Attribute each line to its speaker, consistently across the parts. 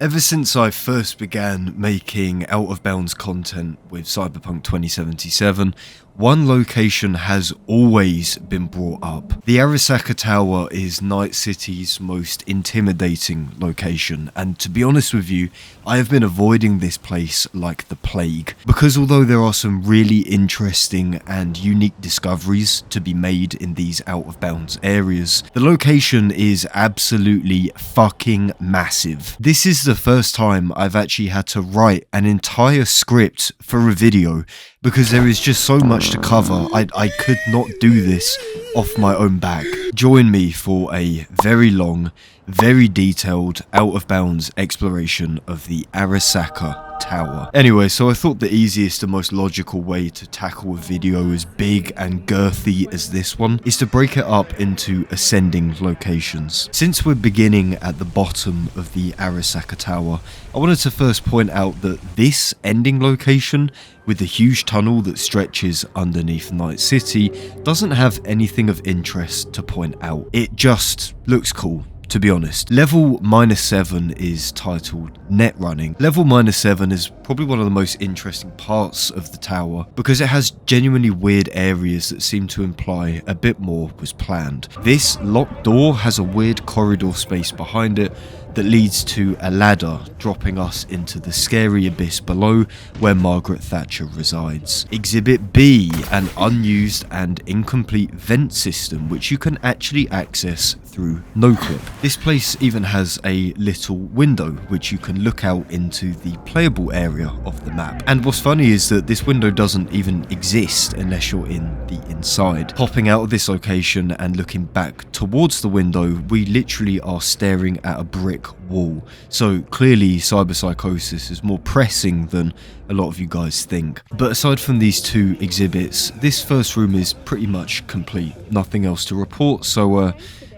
Speaker 1: Ever since I first began making out of bounds content with Cyberpunk 2077, one location has always been brought up. The Arasaka Tower is Night City's most intimidating location, and to be honest with you, I have been avoiding this place like the plague, because although there are some really interesting and unique discoveries to be made in these out of bounds areas, the location is absolutely fucking massive. This is the first time I've actually had to write an entire script for a video because there is just so much to cover. I could not do this off my own back. Join me for a very long, very detailed, out of bounds exploration of the Arasaka Tower. Anyway, so I thought the easiest and most logical way to tackle a video as big and girthy as this one is to break it up into ascending locations. Since we're beginning at the bottom of the Arasaka Tower, I wanted to first point out that this ending location with the huge tunnel that stretches underneath Night City doesn't have anything of interest to point out. It just looks cool, to be honest. Level -7 is titled Netrunning. Level -7 is probably one of the most interesting parts of the tower because it has genuinely weird areas that seem to imply a bit more was planned. This locked door has a weird corridor space behind it that leads to a ladder dropping us into the scary abyss below where Margaret Thatcher resides. Exhibit B, an unused and incomplete vent system which you can actually access through noclip. This place even has a little window which you can look out into the playable area of the map. And what's funny is that this window doesn't even exist unless you're in the inside. Popping out of this location and looking back towards the window, we literally are staring at a brick wall. So clearly cyberpsychosis is more pressing than a lot of you guys think. But aside from these two exhibits, this first room is pretty much complete. Nothing else to report, so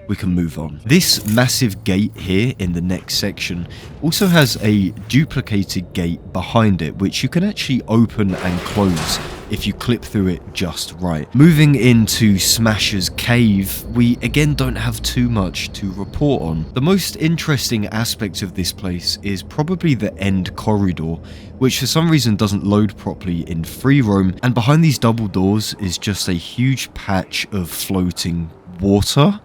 Speaker 1: we can move on. This massive gate here in the next section also has a duplicated gate behind it which you can actually open and close if you clip through it just right. Moving into Smasher's cave, we again don't have too much to report on. The most interesting aspect of this place is probably the end corridor, which for some reason doesn't load properly in free roam, and behind these double doors is just a huge patch of floating water.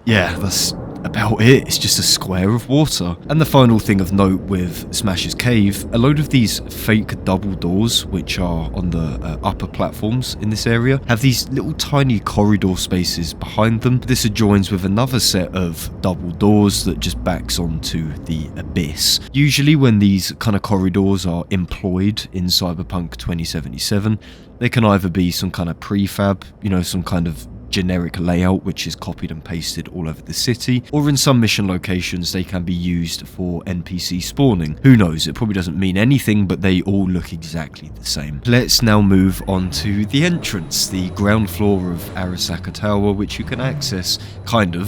Speaker 1: Yeah, that's about it. It's just a square of water. And the final thing of note with Smasher's Cave, a load of these fake double doors, which are on the upper platforms in this area, have these little tiny corridor spaces behind them. This adjoins with another set of double doors that just backs onto the abyss. Usually when these kind of corridors are employed in Cyberpunk 2077, they can either be some kind of prefab, you know, some kind of generic layout which is copied and pasted all over the city, or in some mission locations they can be used for NPC spawning. Who knows, it probably doesn't mean anything, but they all look exactly the same. Let's now move on to the entrance, the ground floor of Arasaka Tower, which you can access,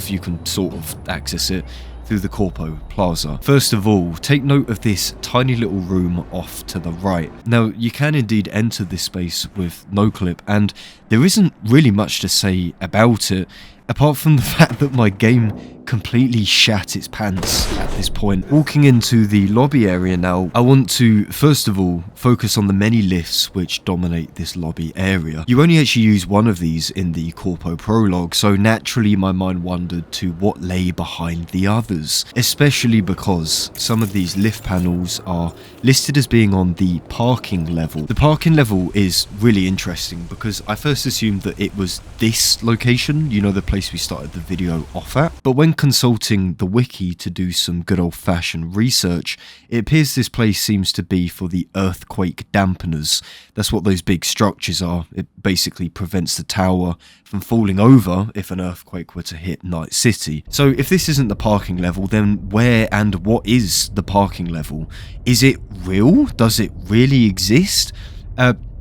Speaker 1: you can sort of access it through the Corpo Plaza. First of all, take note of this tiny little room off to the right. Now, you can indeed enter this space with noclip, and there isn't really much to say about it, apart from the fact that my game completely shat its pants at this point. Walking into the lobby area now, I want to first of all focus on the many lifts which dominate this lobby area. You only actually use one of these in the Corpo prologue, so naturally my mind wandered to what lay behind the others, especially because some of these lift panels are listed as being on the parking level. The parking level is really interesting because I first assumed that it was this location, you know, the place we started the video off at, but when consulting the wiki to do some good old-fashioned research, it appears this place seems to be for the earthquake dampeners. That's what those big structures are. It basically prevents the tower from falling over if an earthquake were to hit Night City. So if this isn't the parking level, then where and what is the parking level? Is it real? Does it really exist?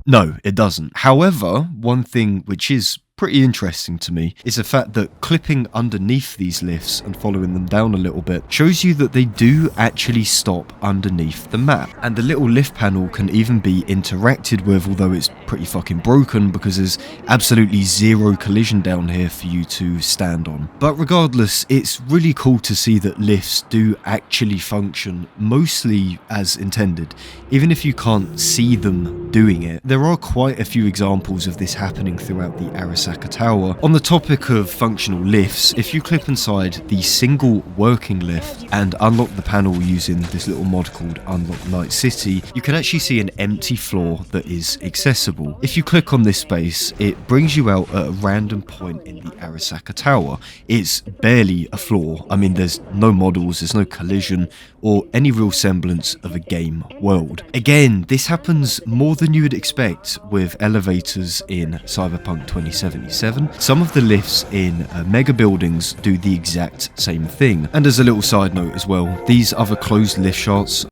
Speaker 1: No, it doesn't. However, one thing which is pretty interesting to me is the fact that clipping underneath these lifts and following them down a little bit shows you that they do actually stop underneath the map, and the little lift panel can even be interacted with, although it's pretty fucking broken because there's absolutely zero collision down here for you to stand on. But regardless, it's really cool to see that lifts do actually function mostly as intended, even if you can't see them doing it. There are quite a few examples of this happening throughout the Arasaka Tower. On the topic of functional lifts, if you clip inside the single working lift and unlock the panel using this little mod called Unlock Night City, you can actually see an empty floor that is accessible. If you click on this space, it brings you out at a random point in the Arasaka Tower. It's barely a floor. I mean, there's no models, there's no collision, or any real semblance of a game world. Again, this happens more than you would expect with elevators in Cyberpunk 2077. Some of the lifts in mega buildings do the exact same thing. And as a little side note as well, these other closed lift shafts,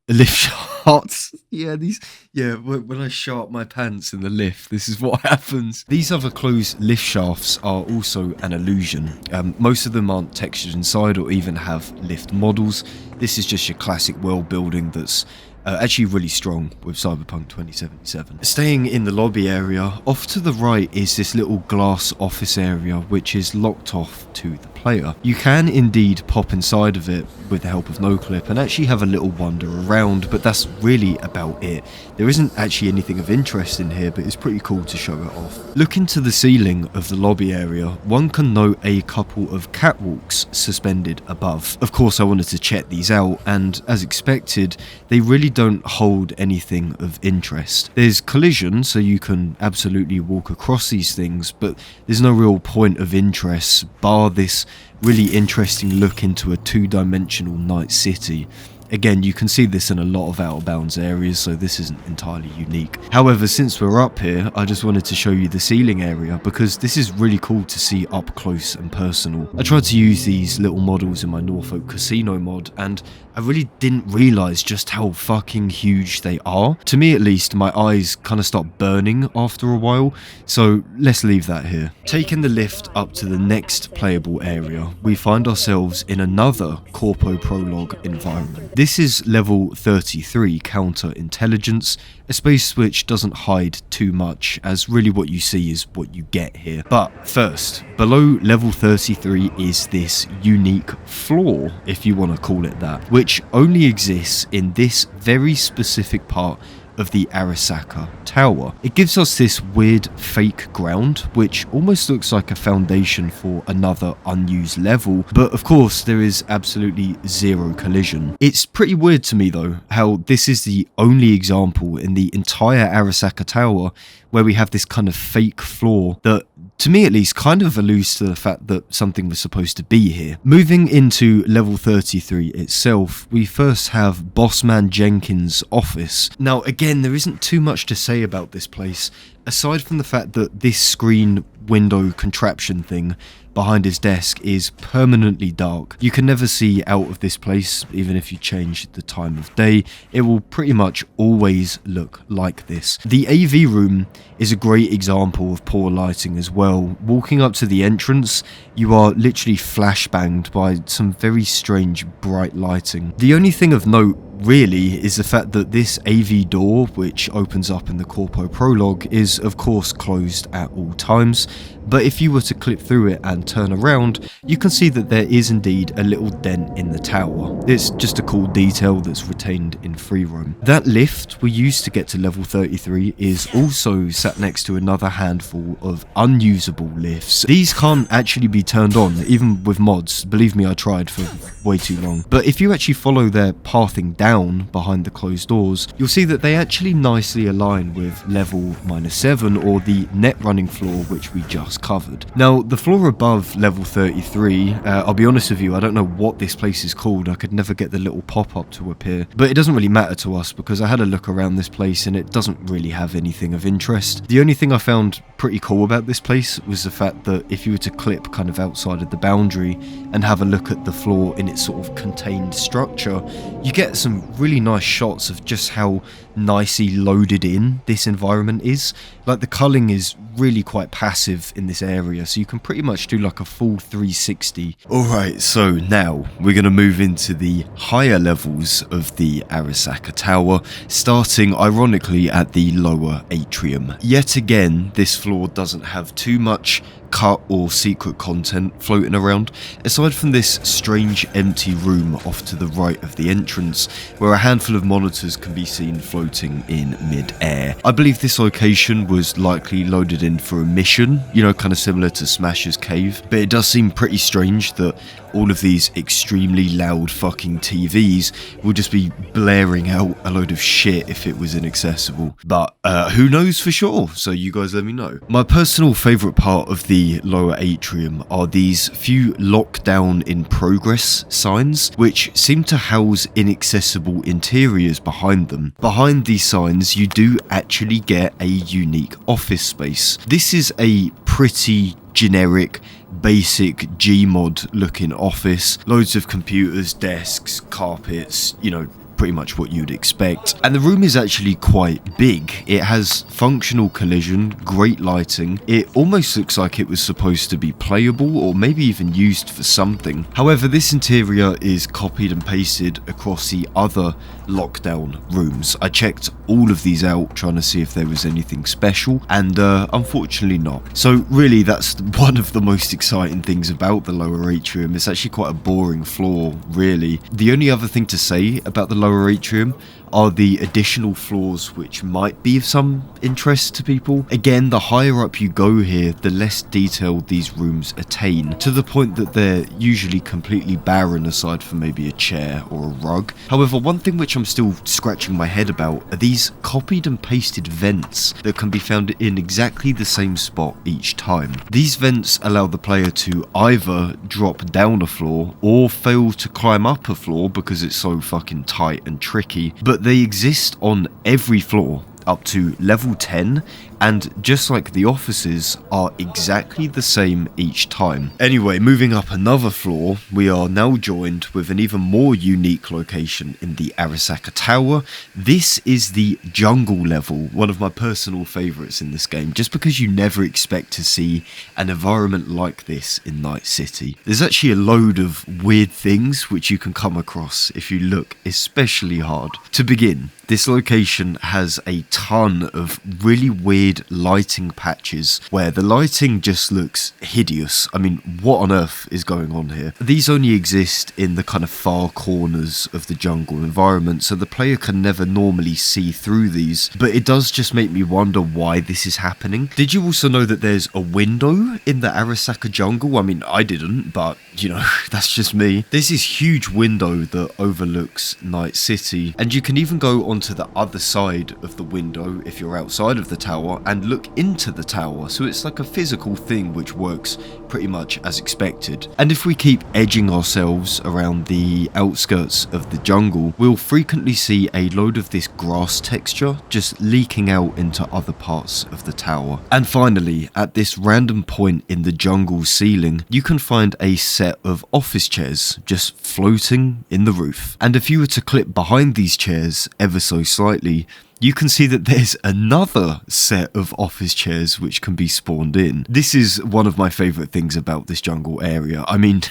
Speaker 1: when I shart my pants in the lift, this is what happens. These other closed lift shafts are also an illusion. Most of them aren't textured inside or even have lift models. This is just your classic world building that's actually really strong with Cyberpunk 2077. Staying in the lobby area, off to the right is this little glass office area which is locked off to the player. You can indeed pop inside of it with the help of noclip and actually have a little wander around, but that's really about it. There isn't actually anything of interest in here, but it's pretty cool to show it off. Looking to the ceiling of the lobby area, one can note a couple of catwalks suspended above. Of course, I wanted to check these out, and as expected, they really don't hold anything of interest. There's collision, so you can absolutely walk across these things, but there's no real point of interest bar this really interesting look into a two-dimensional night city. Again, you can see this in a lot of out of bounds areas, so this isn't entirely unique. However, since we're up here, I just wanted to show you the ceiling area because this is really cool to see up close and personal. I tried to use these little models in my Norfolk Casino mod, and I really didn't realise just how fucking huge they are. To me at least, my eyes kind of start burning after a while, so let's leave that here. Taking the lift up to the next playable area, we find ourselves in another Corpo Prologue environment. This is level 33, Counterintelligence, a space which doesn't hide too much, as really what you see is what you get here. But first, below level 33 is this unique floor, if you want to call it that, which only exists in this very specific part of the Arasaka Tower. It gives us this weird fake ground, which almost looks like a foundation for another unused level, but of course there is absolutely zero collision. It's pretty weird to me though, how this is the only example in the entire Arasaka Tower where we have this kind of fake floor that, to me at least, kind of alludes to the fact that something was supposed to be here. Moving into level 33 itself, we first have Bossman Jenkins' office. Now again, there isn't too much to say about this place, aside from the fact that this screen window contraption thing behind his desk is permanently dark. You can never see out of this place, even if you change the time of day. It will pretty much always look like this. The AV room is a great example of poor lighting as well. Walking up to the entrance, you are literally flashbanged by some very strange bright lighting. The only thing of note really is the fact that this AV door, which opens up in the Corpo Prologue, is of course closed at all times, but if you were to clip through it and turn around, you can see that there is indeed a little dent in the tower. It's just a cool detail that's retained in free roam. That lift we used to get to level 33 is also sat next to another handful of unusable lifts. These can't actually be turned on, even with mods. Believe me, I tried for way too long. But if you actually follow their pathing down behind the closed doors, you'll see that they actually nicely align with level -7, or the Netrunning floor, which we just covered. Now, the floor above level 33, I'll be honest with you, I don't know what this place is called. I could never get the little pop-up to appear, but it doesn't really matter to us because I had a look around this place and it doesn't really have anything of interest. The only thing I found pretty cool about this place was the fact that if you were to clip kind of outside of the boundary and have a look at the floor in its sort of contained structure, you get some some really nice shots of just how nicely loaded in this environment is. Like, the culling is really quite passive in this area, so you can pretty much do like a full 360. Alright, so now we're going to move into the higher levels of the Arasaka Tower, starting ironically at the lower atrium. Yet again, this floor doesn't have too much cut or secret content floating around, aside from this strange empty room off to the right of the entrance, where a handful of monitors can be seen floating in mid-air. I believe this location was likely loaded in for a mission, you know, kind of similar to Smasher's Cave, but it does seem pretty strange that all of these extremely loud fucking TVs will just be blaring out a load of shit if it was inaccessible. But who knows for sure, so you guys let me know. My personal favourite part of the lower atrium are these few lockdown in progress signs, which seem to house inaccessible interiors behind them. Behind these signs, you do actually get a unique office space. This is a pretty generic, basic Gmod looking office. Loads of computers, desks, carpets, you know, pretty much what you'd expect. And the room is actually quite big. It has functional collision, great lighting. It almost looks like it was supposed to be playable or maybe even used for something. However, this interior is copied and pasted across the other lockdown rooms. I checked all of these out trying to see if there was anything special, and unfortunately not. So really, that's one of the most exciting things about the lower atrium. It's actually quite a boring floor, really. The only other thing to say about the lower atrium are the additional floors which might be of some interest to people. Again, the higher up you go here, the less detailed these rooms attain, to the point that they're usually completely barren aside from maybe a chair or a rug. However, one thing which I'm still scratching my head about are these copied and pasted vents that can be found in exactly the same spot each time. These vents allow the player to either drop down a floor or fail to climb up a floor because it's so fucking tight and tricky, but they exist on every floor up to level 10, and just like the offices, are exactly the same each time. Anyway, moving up another floor, we are now joined with an even more unique location in the Arasaka Tower. This is the jungle level, one of my personal favourites in this game, just because you never expect to see an environment like this in Night City. There's actually a load of weird things which you can come across if you look especially hard. To begin, this location has a ton of really weird lighting patches where the lighting just looks hideous. I mean, what on earth is going on here? These only exist in the kind of far corners of the jungle environment, so the player can never normally see through these, but it does just make me wonder why this is happening. Did you also know that there's a window in the Arasaka jungle? I mean, I didn't, but you know, that's just me. There's this huge window that overlooks Night City, and you can even go onto the other side of the window if you're outside of the tower and look into the tower, so it's like a physical thing which works pretty much as expected. And if we keep edging ourselves around the outskirts of the jungle, we'll frequently see a load of this grass texture just leaking out into other parts of the tower. And finally, at this random point in the jungle ceiling, you can find a set of office chairs just floating in the roof. And if you were to clip behind these chairs ever so slightly, you can see that there's another set of office chairs which can be spawned in. This is one of my favourite things about this jungle area. I mean,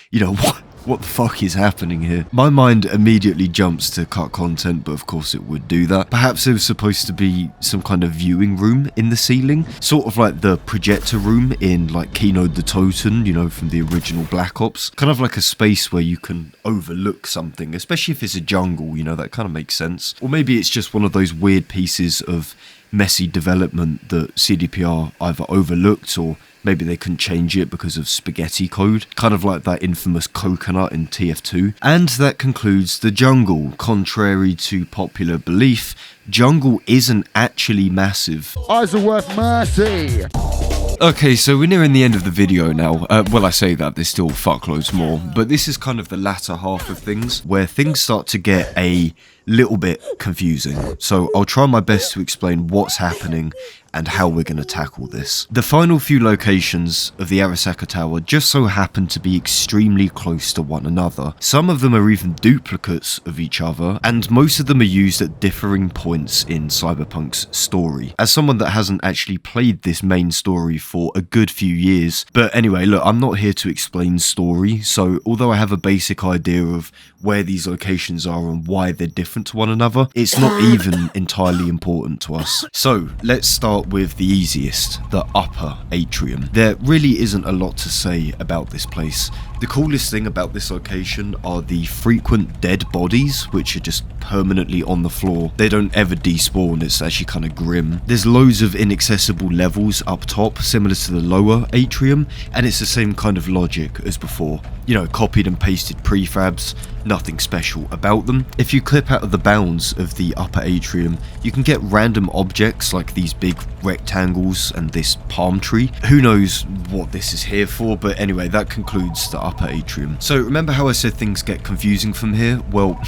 Speaker 1: you know, what the fuck is happening here? My mind immediately jumps to cut content, but of course it would do that. Perhaps there was supposed to be some kind of viewing room in the ceiling, sort of like the projector room in like Kino the Toten, you know, from the original Black Ops. Kind of like a space where you can overlook something, especially if it's a jungle, you know, that kind of makes sense. Or maybe it's just one of those weird pieces of messy development that CDPR either overlooked, or maybe they couldn't change it because of spaghetti code, kind of like that infamous coconut in TF2. And that concludes the jungle. Contrary to popular belief, jungle isn't actually massive.
Speaker 2: Isleworth mercy!
Speaker 1: Okay, so we're nearing the end of the video now. Well, I say that, there's still fuckloads more, but this is kind of the latter half of things, where things start to get a little bit confusing. So I'll try my best to explain what's happening and how we're going to tackle this. The final few locations of the Arasaka Tower just so happen to be extremely close to one another. Some of them are even duplicates of each other, and most of them are used at differing points in Cyberpunk's story. As someone that hasn't actually played this main story for a good few years, but anyway, look, I'm not here to explain story, so although I have a basic idea of where these locations are and why they're different to one another, it's not even entirely important to us. So let's start with the easiest, the upper atrium. There really isn't a lot to say about this place. The coolest thing about this location are the frequent dead bodies, which are just permanently on the floor. They don't ever despawn, it's actually kind of grim. There's loads of inaccessible levels up top, similar to the lower atrium, and it's the same kind of logic as before. You know, copied and pasted prefabs, nothing special about them. If you clip out of the bounds of the upper atrium, you can get random objects like these big rectangles and this palm tree. Who knows what this is here for, but anyway, that concludes the upper atrium. So remember how I said things get confusing from here? Well,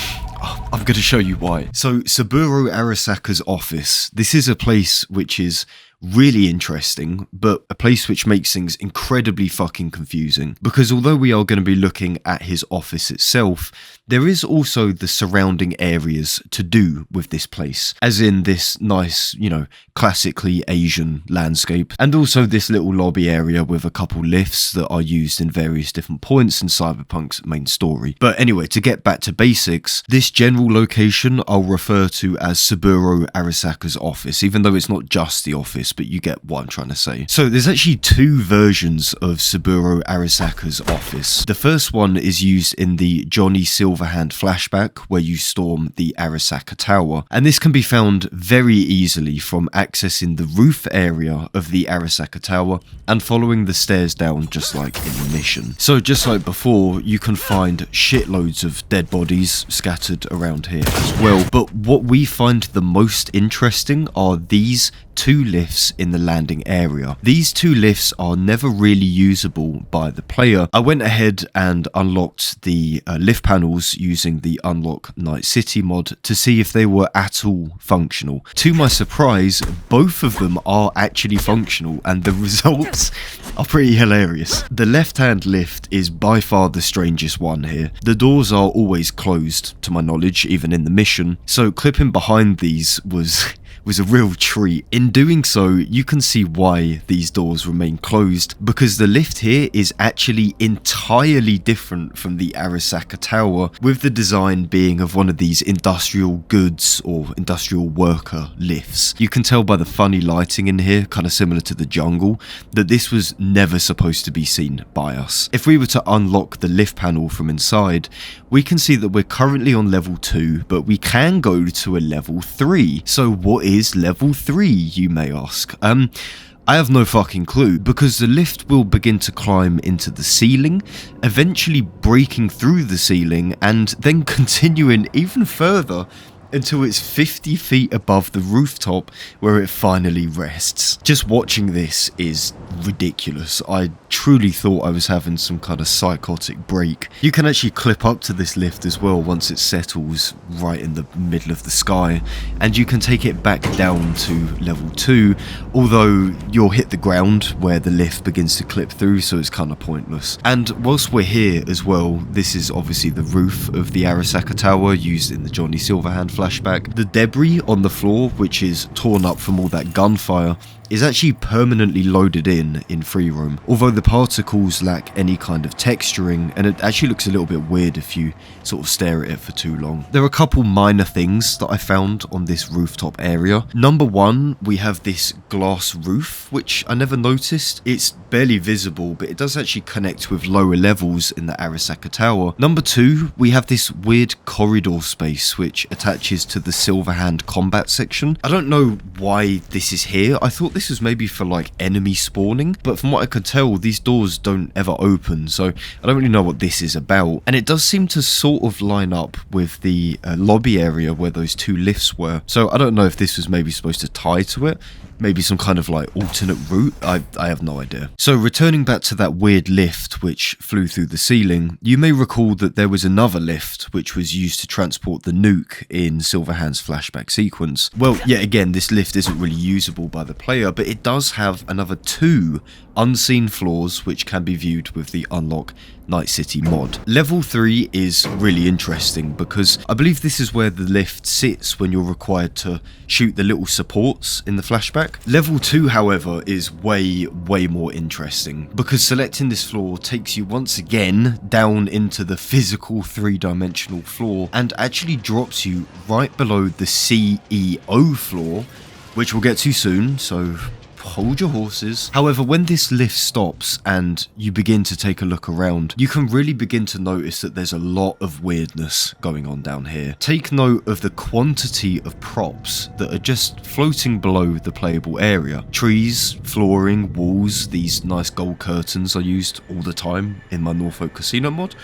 Speaker 1: I'm going to show you why. So Saburo Arasaka's office, this is a place which is really interesting, but a place which makes things incredibly fucking confusing. Because although we are going to be looking at his office itself, there is also the surrounding areas to do with this place. As in this nice, you know, classically Asian landscape. And also this little lobby area with a couple lifts that are used in various different points in Cyberpunk's main story. But anyway, to get back to basics, this general location I'll refer to as Saburo Arasaka's office, even though it's not just the office, but you get what I'm trying to say. So there's actually two versions of Saburo Arasaka's office. The first one is used in the Johnny Silverhand flashback, where you storm the Arasaka Tower, and this can be found very easily from accessing the roof area of the Arasaka Tower and following the stairs down just like in the mission. So just like before, you can find shitloads of dead bodies scattered around here as well, but what we find the most interesting are these two lifts in the landing area. These two lifts are never really usable by the player. I went ahead and unlocked the lift panels using the Unlock Night City mod to see if they were at all functional. To my surprise, both of them are actually functional, and the results are pretty hilarious. The left-hand lift is by far the strangest one here. The doors are always closed, to my knowledge, even in the mission, so clipping behind these was a real treat. In doing so, you can see why these doors remain closed, because the lift here is actually entirely different from the Arasaka Tower, with the design being of one of these industrial goods or industrial worker lifts. You can tell by the funny lighting in here, kind of similar to the jungle, that this was never supposed to be seen by us. If we were to unlock the lift panel from inside, we can see that we're currently on level 2, but we can go to a level 3. So what is level 3, you may ask? I have no fucking clue, because the lift will begin to climb into the ceiling, eventually breaking through the ceiling and then continuing even further until it's 50 feet above the rooftop where it finally rests. Just watching this is ridiculous. I truly thought I was having some kind of psychotic break. You can actually clip up to this lift as well once it settles right in the middle of the sky, and you can take it back down to level 2, although you'll hit the ground where the lift begins to clip through, so it's kind of pointless. And whilst we're here as well, this is obviously the roof of the Arasaka Tower used in the Johnny Silverhand flashback. The debris on the floor, which is torn up from all that gunfire, is actually permanently loaded in free roam, although the particles lack any kind of texturing, and it actually looks a little bit weird if you sort of stare at it for too long. There are a couple minor things that I found on this rooftop area. Number one, we have this glass roof, which I never noticed. It's barely visible, but it does actually connect with lower levels in the Arasaka Tower. Number two, we have this weird corridor space which attaches to the Silverhand combat section. I don't know why this is here. I thought this was maybe for like enemy spawning, but from what I could tell, these doors don't ever open, so I don't really know what this is about. And it does seem to sort of line up with the lobby area where those two lifts were, so I don't know if this was maybe supposed to tie to it. Maybe some kind of like alternate route, I have no idea. So returning back to that weird lift which flew through the ceiling, you may recall that there was another lift which was used to transport the nuke in Silverhand's flashback sequence. Well, yet again, this lift isn't really usable by the player, but it does have another 2 unseen floors which can be viewed with the Unlock Night City mod. Level 3 is really interesting because I believe this is where the lift sits when you're required to shoot the little supports in the flashback. Level 2, however, is way more interesting because selecting this floor takes you once again down into the physical 3-dimensional floor and actually drops you right below the CEO floor, which we'll get to soon, so hold your horses. However, when this lift stops and you begin to take a look around, you can really begin to notice that there's a lot of weirdness going on down here. Take note of the quantity of props that are just floating below the playable area. Trees, flooring, walls, these nice gold curtains are used all the time in my Norfolk Casino mod.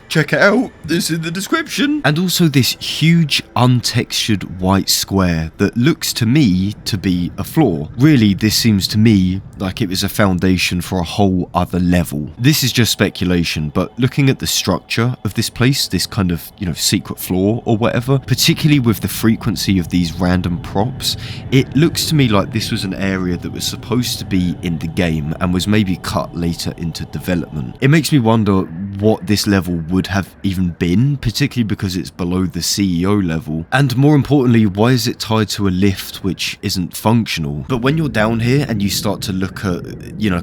Speaker 1: Check it out, it's in the description. And also this huge untextured white square that looks to me to be a floor. Really, this seems to me like it was a foundation for a whole other level. This is just speculation, but looking at the structure of this place, this kind of, secret floor or whatever, particularly with the frequency of these random props, it looks to me like this was an area that was supposed to be in the game and was maybe cut later into development. It makes me wonder what this level would have even been, particularly because it's below the CEO level, and more importantly, why is it tied to a lift which isn't functional? But when you're down here and you start to look at,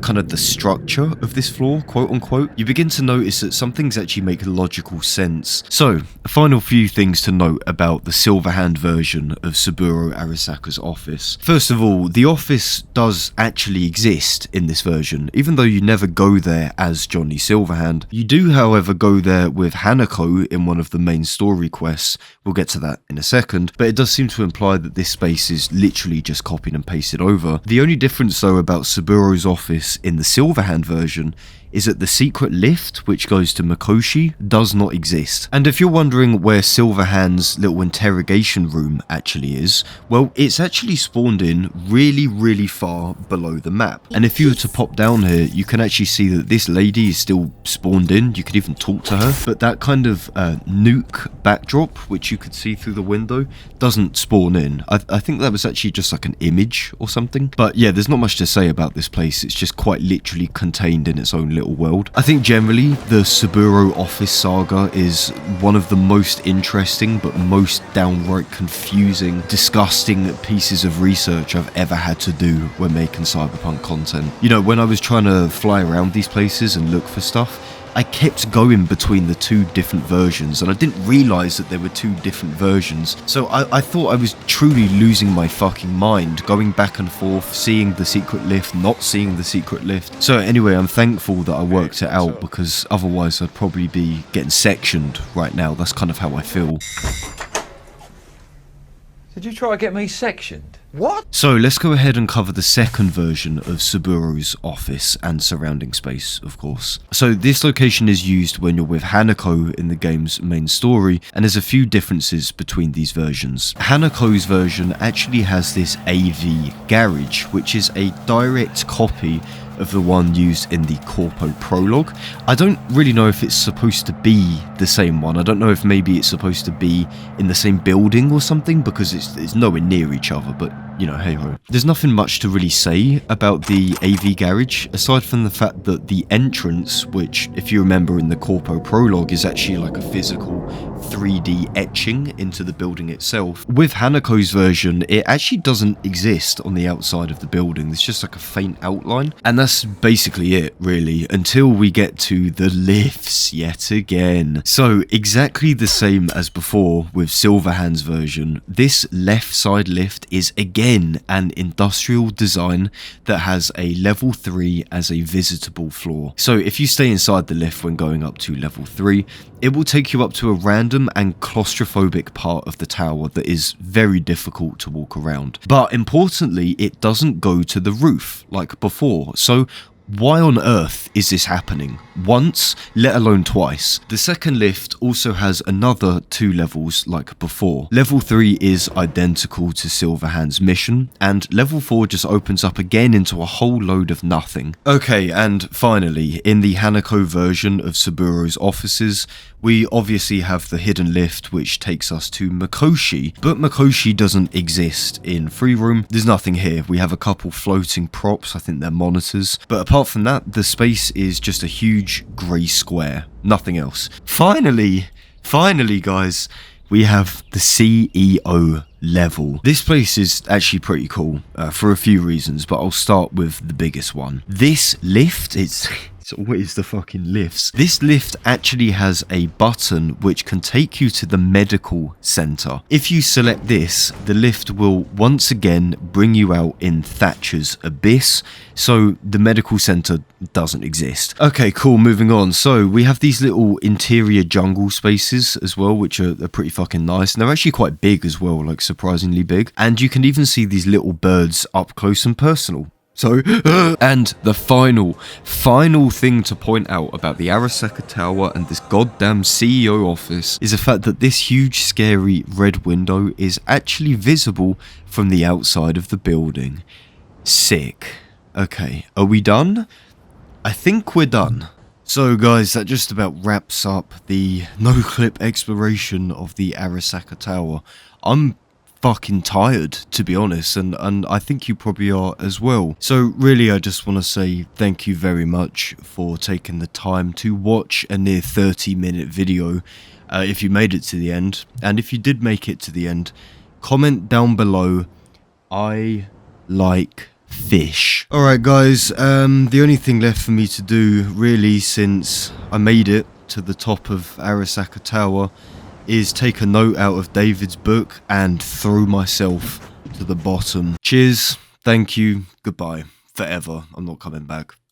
Speaker 1: kind of the structure of this floor, quote unquote, you begin to notice that some things actually make logical sense. So, a final few things to note about the Silverhand version of Saburo Arasaka's office. First of all, the office does actually exist in this version, even though you never go there as Johnny Silverhand. You do, however, go there with Hanako in one of the main story quests. We'll get to that in a second, but it does seem to imply that this space is literally just copied and pasted over. The only difference though about Saburo's office in the Silverhand version is that the secret lift, which goes to Mikoshi, does not exist. And if you're wondering where Silverhand's little interrogation room actually is, well, it's actually spawned in really far below the map. And if you were to pop down here, you can actually see that this lady is still spawned in. You could even talk to her, but that kind of nuke backdrop, which you could see through the window, doesn't spawn in. I think that was actually just like an image or something. But yeah, there's not much to say about this place. It's just quite literally contained in its own little world. I think generally the Saburo office saga is one of the most interesting but most downright confusing, disgusting pieces of research I've ever had to do when making Cyberpunk content. When I was trying to fly around these places and look for stuff, I kept going between the 2 different versions and I didn't realise that there were 2 different versions. So I thought I was truly losing my fucking mind, going back and forth, seeing the secret lift, not seeing the secret lift. So anyway, I'm thankful that I worked it out because otherwise I'd probably be getting sectioned right now. That's kind of how I feel.
Speaker 3: Did you try to get me sectioned?
Speaker 2: What?
Speaker 1: So let's go ahead and cover the second version of Saburo's office and surrounding space, of course. So this location is used when you're with Hanako in the game's main story, and there's a few differences between these versions. Hanako's version actually has this AV garage, which is a direct copy of the one used in the Corpo prologue. I don't really know if it's supposed to be the same one. I don't know if maybe it's supposed to be in the same building or something, because it's nowhere near each other, but hey ho. There's nothing much to really say about the AV garage, aside from the fact that the entrance, which if you remember in the Corpo prologue is actually like a physical 3D etching into the building itself. With Hanako's version, it actually doesn't exist on the outside of the building. It's just like a faint outline, and that's basically it really, until we get to the lifts yet again. So exactly the same as before with Silverhand's version, this left side lift is again an industrial design that has a level 3 as a visitable floor. So if you stay inside the lift when going up to level 3, it will take you up to a random and claustrophobic part of the tower that is very difficult to walk around. But importantly, it doesn't go to the roof like before. So Why on earth is this happening? Once, let alone twice. The second lift also has another 2 levels like before. Level 3 is identical to Silverhand's mission, and level 4 just opens up again into a whole load of nothing. Okay, and finally, in the Hanako version of Saburo's offices, we obviously have the hidden lift which takes us to Mikoshi, but Mikoshi doesn't exist in Free Room. There's nothing here. We have a couple floating props, I think they're monitors, but apart from that, the space is just a huge grey square. Nothing else. Finally guys, we have the CEO level. This place is actually pretty cool for a few reasons, but I'll start with the biggest one. This lift, it's always the fucking lifts. This lift actually has a button which can take you to the medical center. If you select this, the lift will once again bring you out in Thatcher's Abyss, so the medical center doesn't exist. Okay, cool, moving on. So we have these little interior jungle spaces as well, which are pretty fucking nice, and they're actually quite big as well, like surprisingly big, and you can even see these little birds up close and personal. So, and the final thing to point out about the Arasaka Tower and this goddamn CEO office is the fact that this huge scary red window is actually visible from the outside of the building. Sick. Okay, are we done? I think we're done. So guys, that just about wraps up the no-clip exploration of the Arasaka Tower. I'm fucking tired, to be honest, and I think you probably are as well. So really, I just want to say thank you very much for taking the time to watch a near 30-minute video. If you made it to the end, and if you did make it to the end, comment down below, I like fish. Alright guys, the only thing left for me to do, really, since I made it to the top of Arasaka Tower, is take a note out of David's book and throw myself to the bottom. Cheers, thank you, goodbye, forever. I'm not coming back.